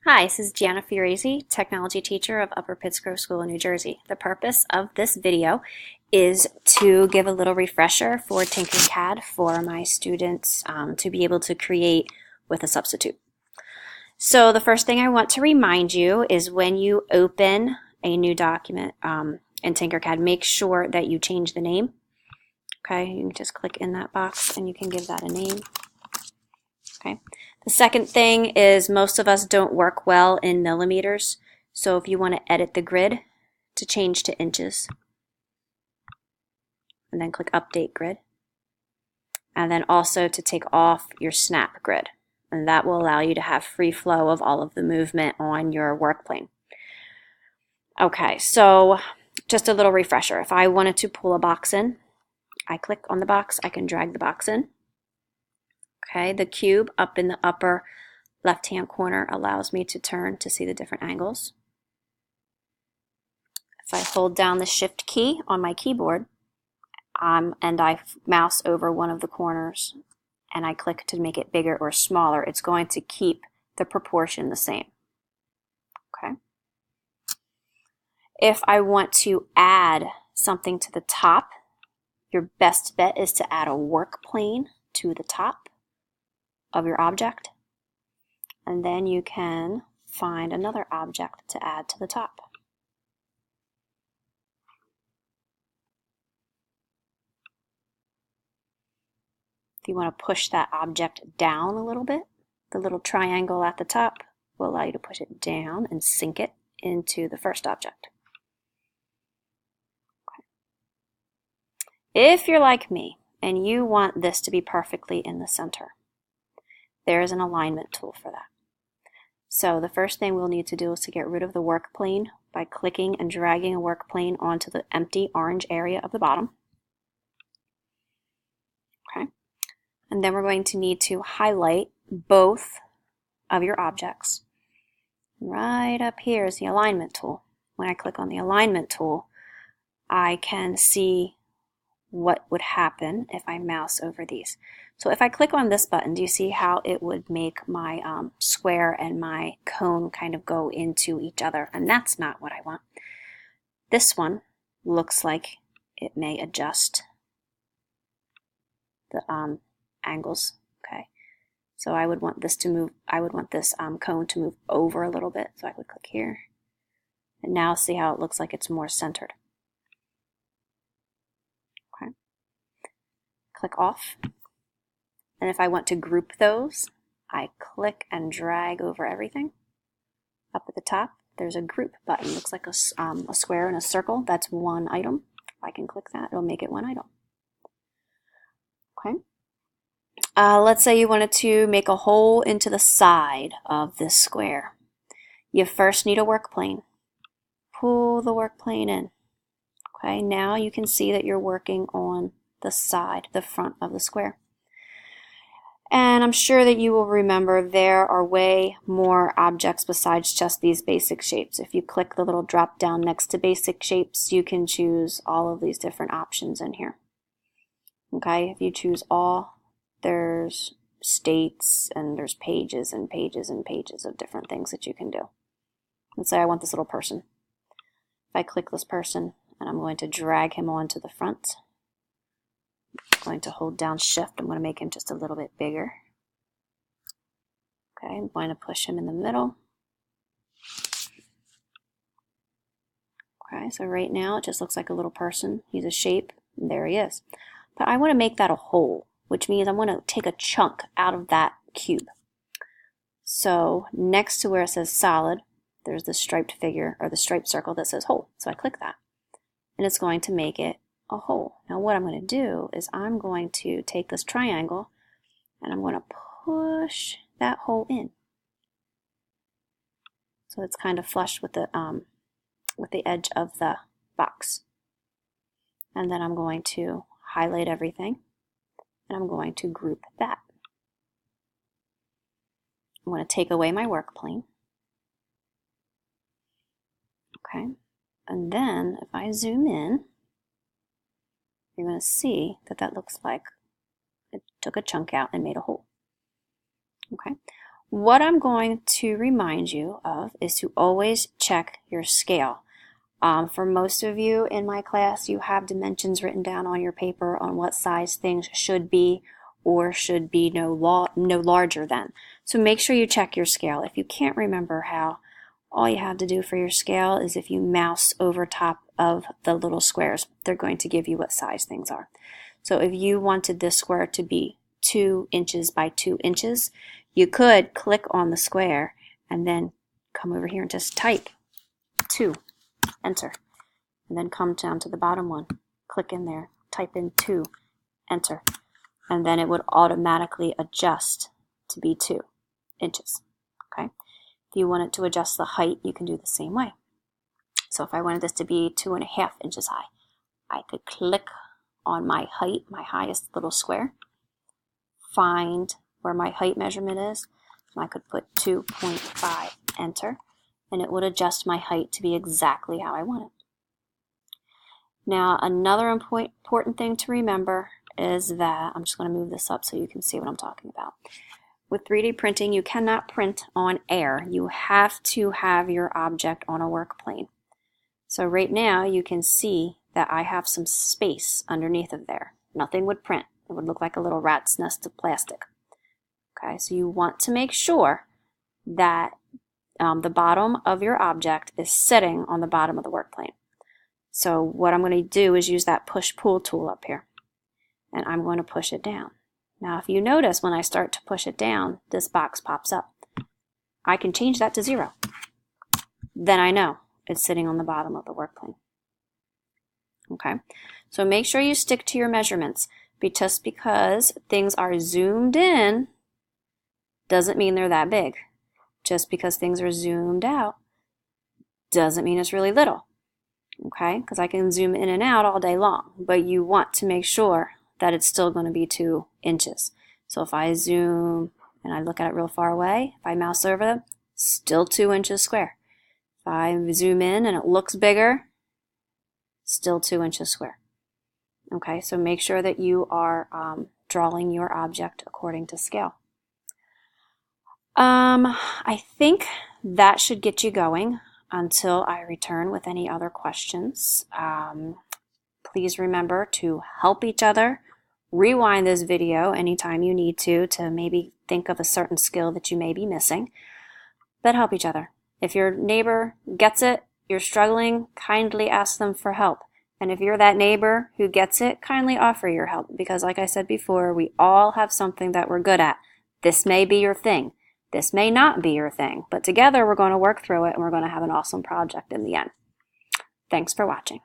Hi, this is Gianna Fiorese, technology teacher of Upper Pittsgrove School in New Jersey. The purpose of this video is to give a little refresher for TinkerCad for my students to be able to create with a substitute. So the first thing I want to remind you is when you open a new document in TinkerCad, make sure that you change the name. Okay, you can just click in that box and you can give that a name. Okay. The second thing is most of us don't work well in millimeters, so if you want to edit the grid, to change to inches, and then click Update Grid, and then also to take off your snap grid, and that will allow you to have free flow of all of the movement on your work plane. Okay, so just a little refresher. If I wanted to pull a box in, I click on the box, I can drag the box in. Okay, the cube up in the upper left-hand corner allows me to turn to see the different angles. If I hold down the Shift key on my keyboard and I mouse over one of the corners and I click to make it bigger or smaller, it's going to keep the proportion the same. Okay. If I want to add something to the top, your best bet is to add a work plane to the top of your object, and then you can find another object to add to the top. If you want to push that object down a little bit, the little triangle at the top will allow you to push it down and sink it into the first object. Okay. If you're like me and you want this to be perfectly in the center, there is an alignment tool for that. So the first thing we'll need to do is to get rid of the work plane by clicking and dragging a work plane onto the empty orange area of the bottom. Okay. And then we're going to need to highlight both of your objects. Right up here is the alignment tool. When I click on the alignment tool, I can see what would happen if I mouse over these. So if I click on this button, do you see how it would make my square and my cone kind of go into each other? And that's not what I want. This one looks like it may adjust the angles. Okay, so I would want this to move. I would want this cone to move over a little bit. So I would click here, and now see how it looks like it's more centered. Okay, click off. And if I want to group those, I click and drag over everything. Up at the top, there's a group button. Looks like a square and a circle. That's one item. If I can click that, it'll make it one item. Okay. Let's say you wanted to make a hole into the side of this square. You first need a work plane. Pull the work plane in. Okay, now you can see that you're working on the side, the front of the square. And I'm sure that you will remember there are way more objects besides just these basic shapes. If you click the little drop down next to basic shapes, you can choose all of these different options in here. Okay, if you choose all, there's states and there's pages and pages and pages of different things that you can do. Let's say I want this little person. If I click this person and I'm going to drag him onto the front, I'm going to hold down Shift. I'm going to make him just a little bit bigger. Okay, I'm going to push him in the middle. Okay, so right now it just looks like a little person. He's a shape, and there he is. But I want to make that a hole, which means I want to take a chunk out of that cube. So next to where it says solid, there's the striped figure or the striped circle that says hole. So I click that, and it's going to make it a hole. Now what I'm going to do is I'm going to take this triangle and I'm going to push that hole in, so it's kind of flush with the edge of the box. And then I'm going to highlight everything and I'm going to group that. I'm going to take away my work plane. Okay, and then if I zoom in, you're going to see that that looks like it took a chunk out and made a hole. Okay. What I'm going to remind you of is to always check your scale. For most of you in my class, you have dimensions written down on your paper on what size things should be or should be no larger than. So make sure you check your scale. If you can't remember how, all you have to do for your scale is if you mouse over top of the little squares, they're going to give you what size things are. So if you wanted this square to be 2 inches by 2 inches, you could click on the square and then come over here and just type 2, enter, and then come down to the bottom one, click in there, type in 2, enter, and then it would automatically adjust to be 2 inches. Okay. If you wanted to adjust the height, you can do the same way. So if I wanted this to be 2.5 inches high, I could click on my height, my highest little square, find where my height measurement is, and I could put 2.5, enter, and it would adjust my height to be exactly how I want it. Now, another important thing to remember is that, I'm just going to move this up so you can see what I'm talking about. With 3D printing, you cannot print on air. You have to have your object on a work plane. So right now, you can see that I have some space underneath of there. Nothing would print. It would look like a little rat's nest of plastic. Okay, so you want to make sure that the bottom of your object is sitting on the bottom of the work plane. So what I'm going to do is use that push-pull tool up here, and I'm going to push it down. Now, if you notice, when I start to push it down, this box pops up. I can change that to 0. Then I know it's sitting on the bottom of the work plane. Okay, so make sure you stick to your measurements. Just because things are zoomed in doesn't mean they're that big. Just because things are zoomed out doesn't mean it's really little. Okay, because I can zoom in and out all day long, but you want to make sure that it's still going to be 2 inches. So if I zoom and I look at it real far away, if I mouse over them, still 2 inches square. If I zoom in and it looks bigger, still 2 inches square. Okay, so make sure that you are drawing your object according to scale. I think that should get you going until I return with any other questions. Please remember to help each other. Rewind this video anytime you need to maybe think of a certain skill that you may be missing. But help each other. If your neighbor gets it, you're struggling, kindly ask them for help. And if you're that neighbor who gets it, kindly offer your help. Because like I said before, we all have something that we're good at. This may be your thing. This may not be your thing. But together we're going to work through it and we're going to have an awesome project in the end. Thanks for watching.